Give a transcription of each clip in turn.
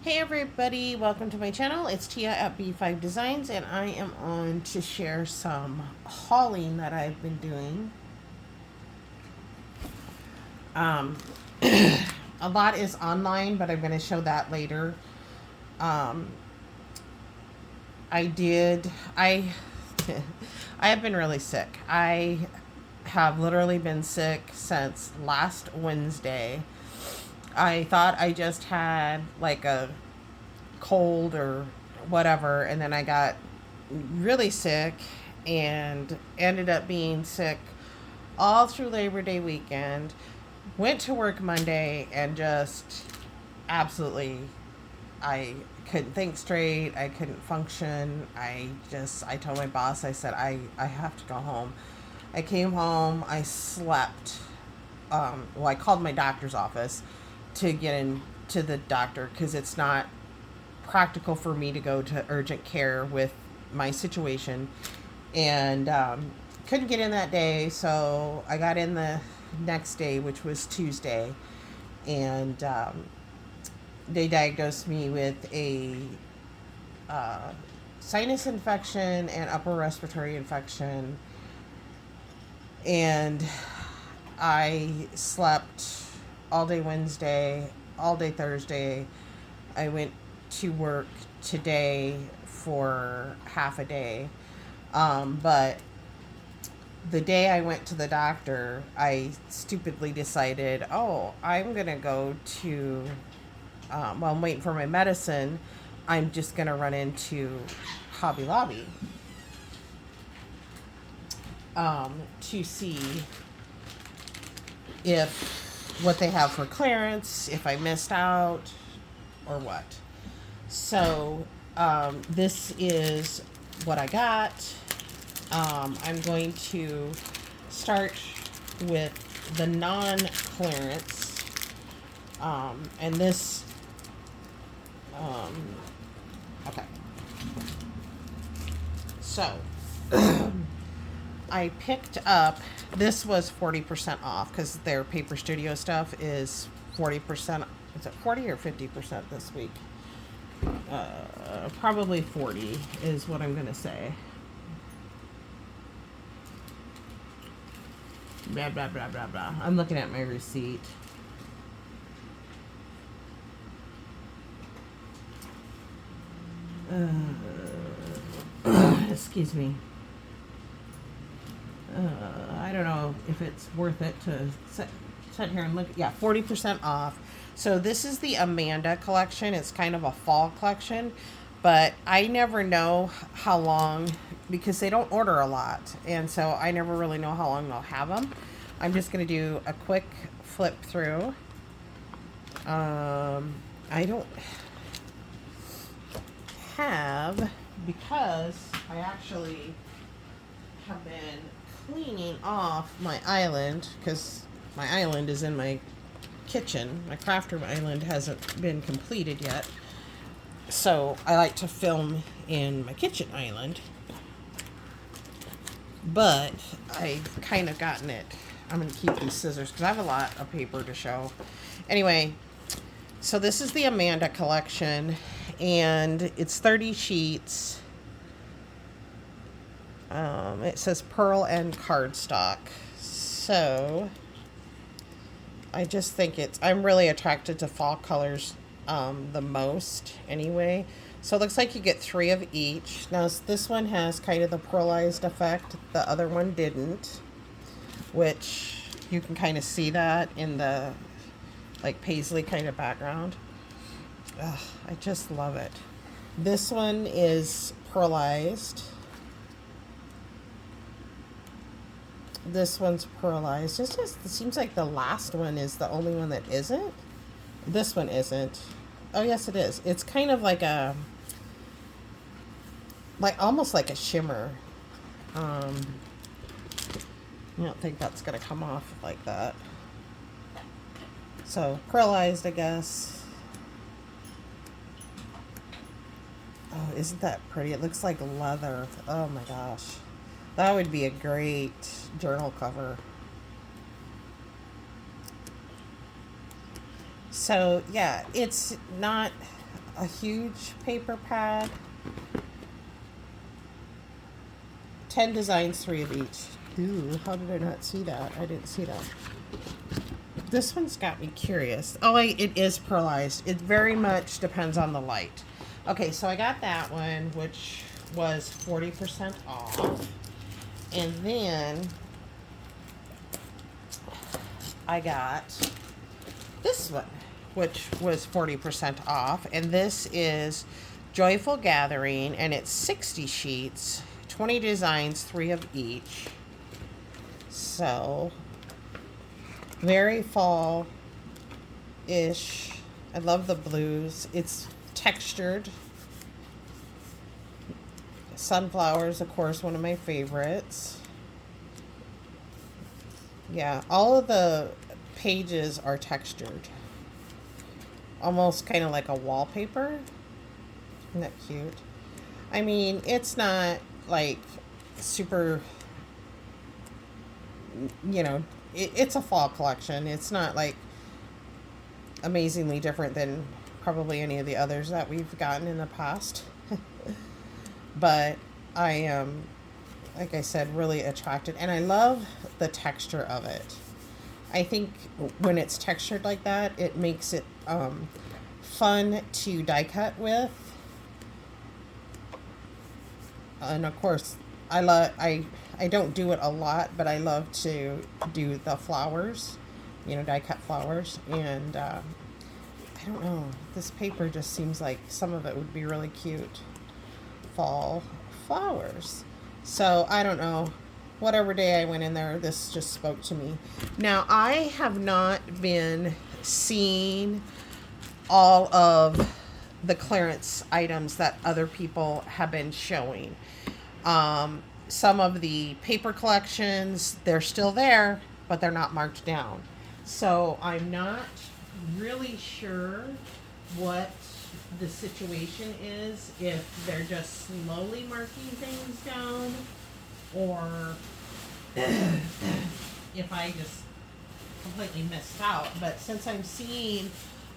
Hey everybody, welcome to my channel. It's Tia at B5 Designs, and I am on to share some hauling that I've been doing. Um, a lot is online, but I'm going to show that later. Um, I did, I, I have been really sick. I have literally been sick since last Wednesday. I thought I just had like a cold or whatever, and then I got really sick and ended up being sick all through Labor Day weekend. Went to work Monday and just absolutely, I couldn't think straight. I couldn't function. I told my boss, I said, I have to go home. I came home, I slept. Well, I called my doctor's office to get into the doctor because it's not practical for me to go to urgent care with my situation, and couldn't get in that day, so I got in the next day, which was Tuesday, and they diagnosed me with a sinus infection and upper respiratory infection, and I slept all day Wednesday, all day Thursday. I went to work today for half a day. But the day I went to the doctor, I stupidly decided, oh, I'm going to go to, while I'm waiting for my medicine, I'm just going to run into Hobby Lobby to see if what they have for clearance, if I missed out or what. So this is what I got. I'm going to start with the non-clearance. And this, okay. So I picked up, this was 40% off because their Paper Studio stuff is 40%. Is it 40 or 50% this week? Probably 40 is what I'm going to say. Blah, blah, blah, blah, blah. I'm looking at my receipt. Excuse me. I don't know if it's worth it to sit here and look. Yeah, 40% off. So this is the Amanda collection. It's kind of a fall collection, but I never know how long, because they don't order a lot, and so I never really know how long they'll have them. I'm just going to do a quick flip through. I don't have, because I actually have been cleaning off my island, because my island is in my kitchen. My craft room island hasn't been completed yet. So I like to film in my kitchen island. But I've kind of gotten it. I'm going to keep these scissors because I have a lot of paper to show. Anyway, so this is the Amanda collection, and it's 30 sheets. It says pearl and cardstock. So I just think I'm really attracted to fall colors the most anyway. So it looks like you get 3 of each. Now this one has kind of the pearlized effect. The other one didn't, which you can kind of see that in the like paisley kind of background. Ugh, I just love it. This one is pearlized. This one's pearlized. It seems like the last one is the only one that isn't. This one isn't. Oh yes, it is. It's kind of like almost like a shimmer. I don't think that's gonna come off like that. So pearlized, I guess. Oh, isn't that pretty? It looks like leather. Oh my gosh. That would be a great journal cover. So yeah, it's not a huge paper pad. 10 designs, 3 of each. Ooh, how did I not see that? I didn't see that. This one's got me curious. Oh, it is pearlized. It very much depends on the light. Okay, so I got that one, which was 40% off. And then I got this one, which was 40% off. And this is Joyful Gathering, and it's 60 sheets, 20 designs, 3 of each. So, very fall-ish. I love the blues. It's textured. Sunflowers, of course, one of my favorites. Yeah, all of the pages are textured. Almost kind of like a wallpaper. Isn't that cute? I mean, it's not like super, you know, it's a fall collection. It's not like amazingly different than probably any of the others that we've gotten in the past. But I am, like I said, really attracted. And I love the texture of it. I think when it's textured like that, it makes it fun to die cut with. And of course, I don't do it a lot, but I love to do the flowers, you know, die cut flowers. And I don't know, this paper just seems like some of it would be really cute. Fall flowers. So I don't know, whatever day I went in there, this just spoke to me. Now, I have not been seeing all of the clearance items that other people have been showing. Some of the paper collections, they're still there, but they're not marked down. So I'm not really sure what the situation is, if they're just slowly marking things down, or if I just completely missed out. But since I'm seeing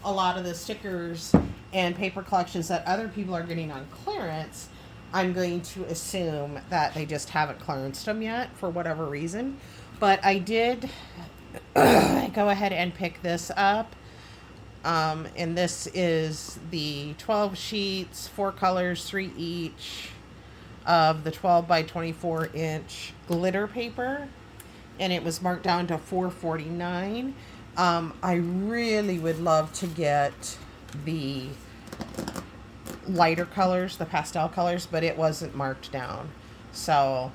a lot of the stickers and paper collections that other people are getting on clearance, I'm going to assume that they just haven't clearanced them yet for whatever reason. But I did go ahead and pick this up. And this is the 12 sheets, 4 colors, 3 each, of the 12 by 24 inch glitter paper. And it was marked down to $4.49. I really would love to get the lighter colors, the pastel colors, but it wasn't marked down. So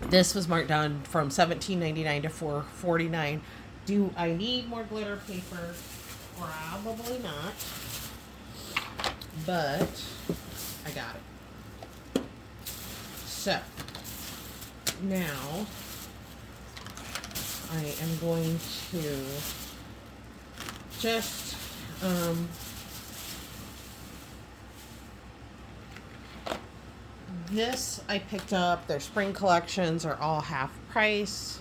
this was marked down from $17.99 to $4.49. Do I need more glitter paper? Probably not. But I got it. So now I am going to just this I picked up. Their spring collections are all half price.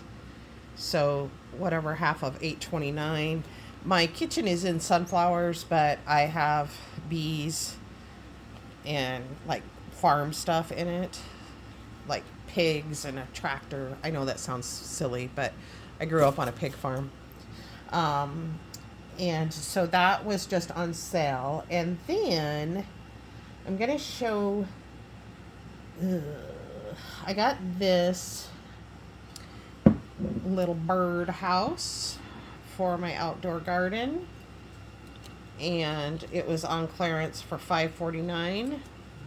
So whatever, half of $8.29. My kitchen is in sunflowers, but I have bees and like farm stuff in it, like pigs and a tractor. I know that sounds silly, but I grew up on a pig farm. And so that was just on sale. And then I'm going to show, I got this little bird house for my outdoor garden, and it was on clearance for $5.49.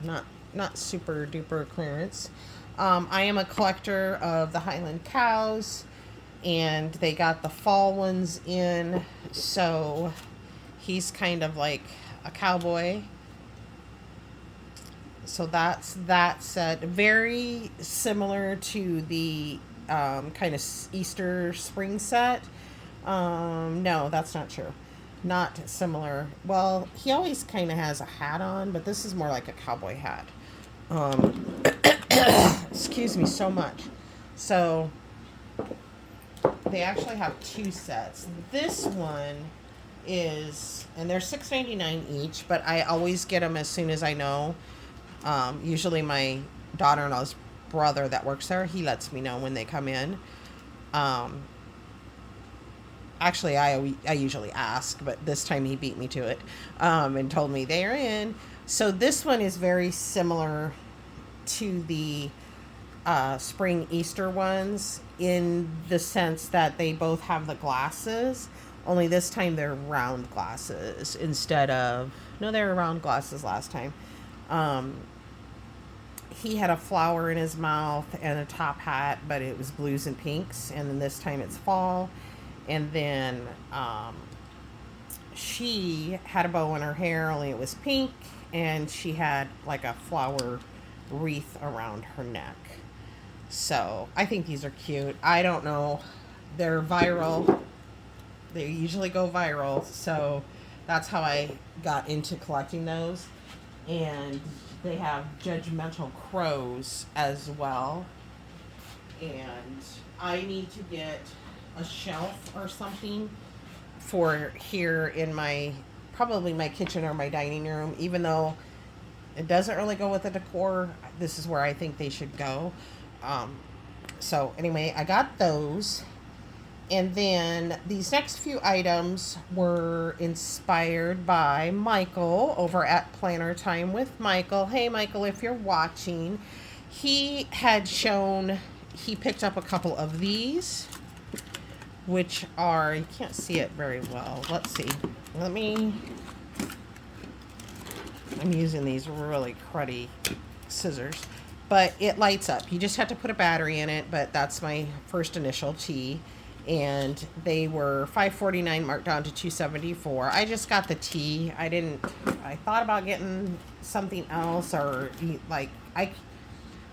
Not super duper clearance. I am a collector of the Highland cows, and they got the fall ones in, so he's kind of like a cowboy. So that's that set. Very similar to the kind of Easter spring set. No, that's not true. Not similar. Well, he always kind of has a hat on, but this is more like a cowboy hat. Excuse me so much. So they actually have 2 sets. This one is and they're $6.99 each, but I always get them as soon as I know. Usually my daughter-in-law's brother that works there, he lets me know when they come in. Um, Actually, I usually ask, but this time he beat me to it, and told me they are in. So this one is very similar to the spring Easter ones in the sense that they both have the glasses, only this time they're round glasses instead of, no, they were round glasses last time. Um, he had a flower in his mouth and a top hat, but it was blues and pinks. And then this time it's fall. And then she had a bow in her hair, only it was pink. And she had like a flower wreath around her neck. So I think these are cute. I don't know. They're viral. They usually go viral. So that's how I got into collecting those. And they have judgmental crows as well. And I need to get a shelf or something for here in my, probably my kitchen or my dining room, even though it doesn't really go with the decor. This is where I think they should go. So anyway, I got those. And then these next few items were inspired by Michael over at Planner Time with Michael. Hey, Michael, if you're watching, he had shown, he picked up a couple of these, which are, you can't see it very well. Let's see. I'm using these really cruddy scissors, but it lights up. You just have to put a battery in it, but that's my first initial T. And they were $5.49 marked down to $2.74. I just got the T. I thought about getting something else, or like I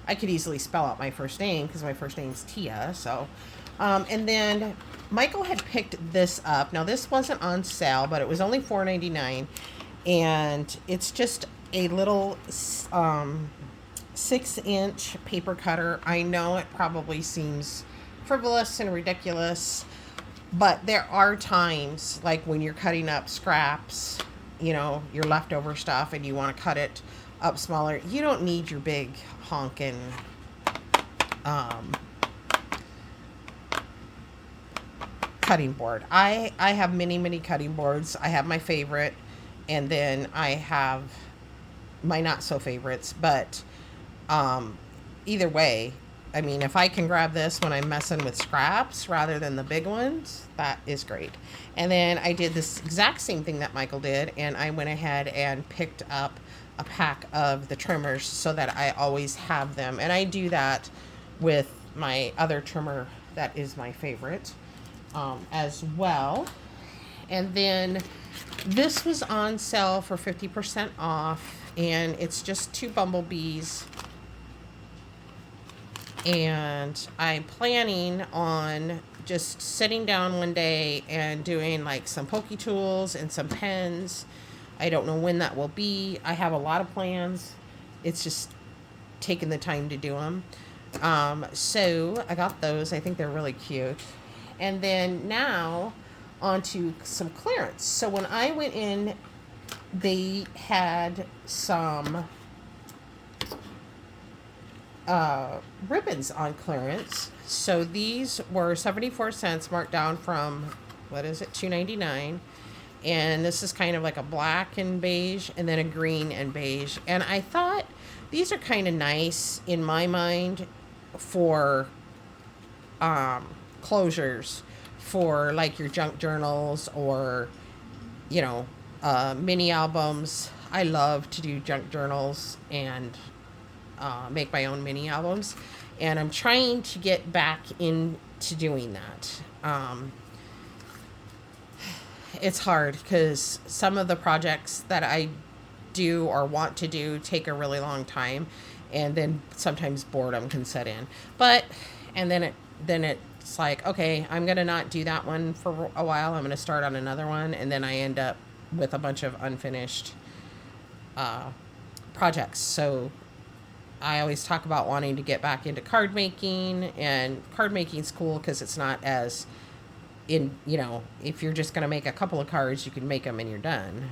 could easily spell out my first name because my first name's Tia. So, and then Michael had picked this up. Now this wasn't on sale, but it was only $4.99, and it's just a little 6-inch paper cutter. I know it probably seems frivolous and ridiculous, but there are times like when you're cutting up scraps, your leftover stuff, and you want to cut it up smaller. You don't need your big honking cutting board. I have many cutting boards. I have my favorite, and then I have my not so favorites, but either way, I mean, if I can grab this when I'm messing with scraps rather than the big ones, that is great. And then I did this exact same thing that Michael did, and I went ahead and picked up a pack of the trimmers so that I always have them. And I do that with my other trimmer that is my favorite as well. And then this was on sale for 50% off, and it's just 2 bumblebees. And I'm planning on just sitting down one day and doing like some pokey tools and some pens. I don't know when that will be. I have a lot of plans. It's just taking the time to do them. So I got those. I think they're really cute. And then now onto some clearance. So when I went in, they had some ribbons on clearance. So these were 74 cents marked down from, what is it, $2.99. And this is kind of like a black and beige, and then a green and beige. And I thought these are kind of nice in my mind for closures for like your junk journals or mini albums. I love to do junk journals and make my own mini albums, and I'm trying to get back into doing that. It's hard because some of the projects that I do or want to do take a really long time, and then sometimes boredom can set in. And then it's like, okay, I'm gonna not do that one for a while. I'm gonna start on another one, and then I end up with a bunch of unfinished projects. So I always talk about wanting to get back into card making, and card making is cool because it's not as in, if you're just going to make a couple of cards, you can make them and you're done,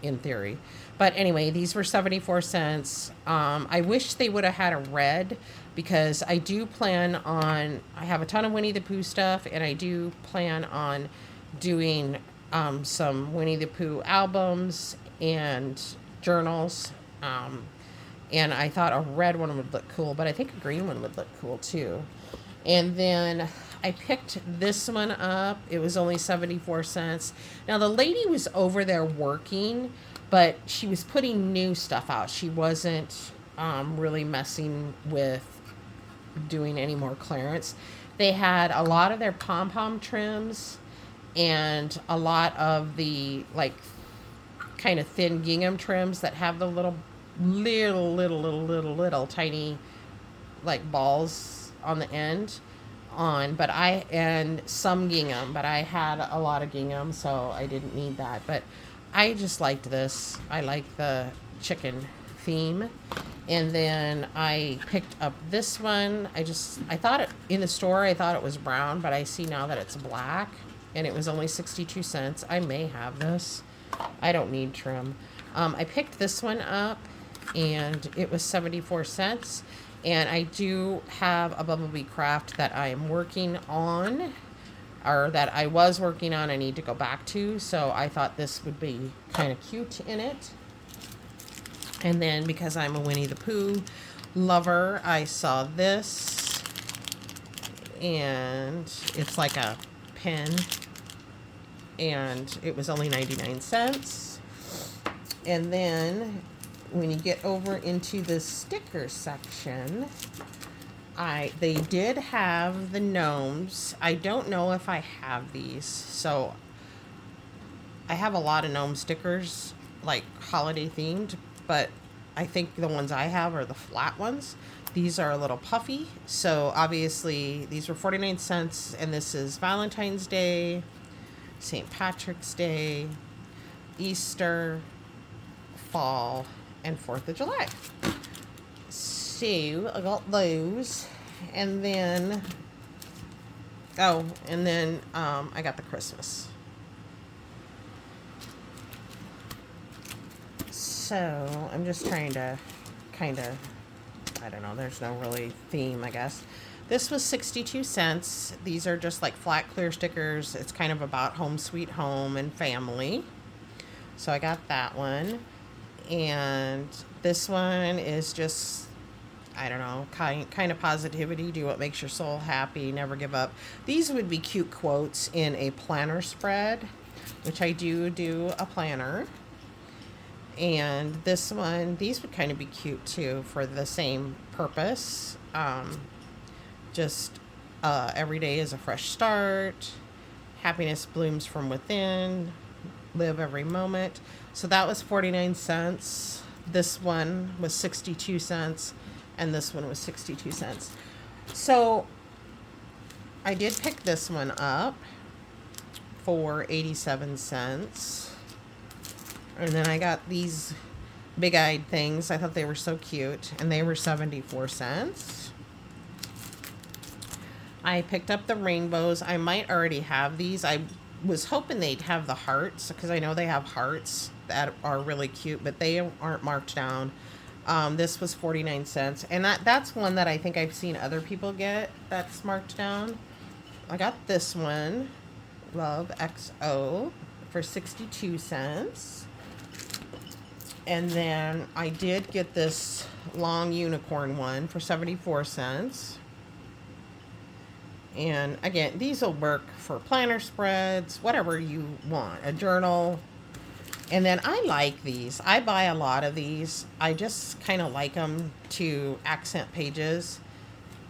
in theory. But anyway, these were 74 cents. I wish they would have had a red, because I do plan on, I have a ton of Winnie the Pooh stuff, and I do plan on doing some Winnie the Pooh albums and journals. And I thought a red one would look cool, but I think a green one would look cool too. And then I picked this one up. It was only 74 cents. Now, the lady was over there working, but she was putting new stuff out. She wasn't really messing with doing any more clearance. They had a lot of their pom-pom trims and a lot of the, like, kind of thin gingham trims that have the little tiny, like, balls on the end on. And some gingham, but I had a lot of gingham, so I didn't need that. But I just liked this. I like the chicken theme. And then I picked up this one. I thought in the store, I thought it was brown, but I see now that it's black, and it was only 62 cents. I may have this. I don't need trim. I picked this one up, and it was 74 cents. And I do have a Bumblebee craft that I am working on, or that I was working on, I need to go back to. So I thought this would be kind of cute in it. And then, because I'm a Winnie the Pooh lover, I saw this, and it's like a pen, and it was only 99 cents. And then when you get over into the sticker section, they did have the gnomes. I don't know if I have these. So I have a lot of gnome stickers, like holiday themed, but I think the ones I have are the flat ones. These are a little puffy. So obviously these were 49 cents, and this is Valentine's Day, St. Patrick's Day, Easter, fall, and 4th of July. So I got those. And then, I got the Christmas. So I'm just trying to kind of, I don't know, there's no really theme, I guess. This was 62 cents. These are just like flat clear stickers. It's kind of about home sweet home and family. So I got that one. And this one is just, I don't know, kind of positivity. Do what makes your soul happy. Never give up. These would be cute quotes in a planner spread, which I do a planner. And this one, these would kind of be cute too for the same purpose. Every day is a fresh start. Happiness blooms from within. Live every moment. So that was 49 cents. This one was 62 cents. And this one was 62 cents. So I did pick this one up for 87 cents. And then I got these big-eyed things. I thought they were so cute. And they were 74 cents. I picked up the rainbows. I might already have these. I was hoping they'd have the hearts, because I know they have hearts that are really cute, but they aren't marked down. This was 49 cents. And that's one that I think I've seen other people get that's marked down. I got this one, Love XO, for 62 cents. And then I did get this long unicorn one for 74 cents. And again, these will work for planner spreads, whatever you want, a journal. And then I like these. I buy a lot of these. I just kind of like them to accent pages.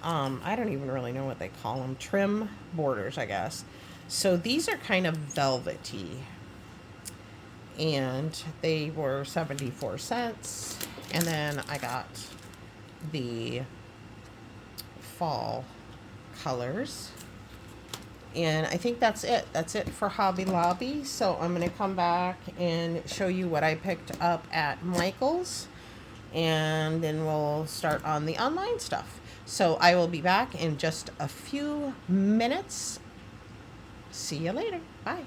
I don't even really know what they call them. Trim borders, I guess. So these are kind of velvety. And they were 74 cents. And then I got the fall colors. And I think that's it. That's it for Hobby Lobby. So I'm going to come back and show you what I picked up at Michael's. And then we'll start on the online stuff. So I will be back in just a few minutes. See you later. Bye.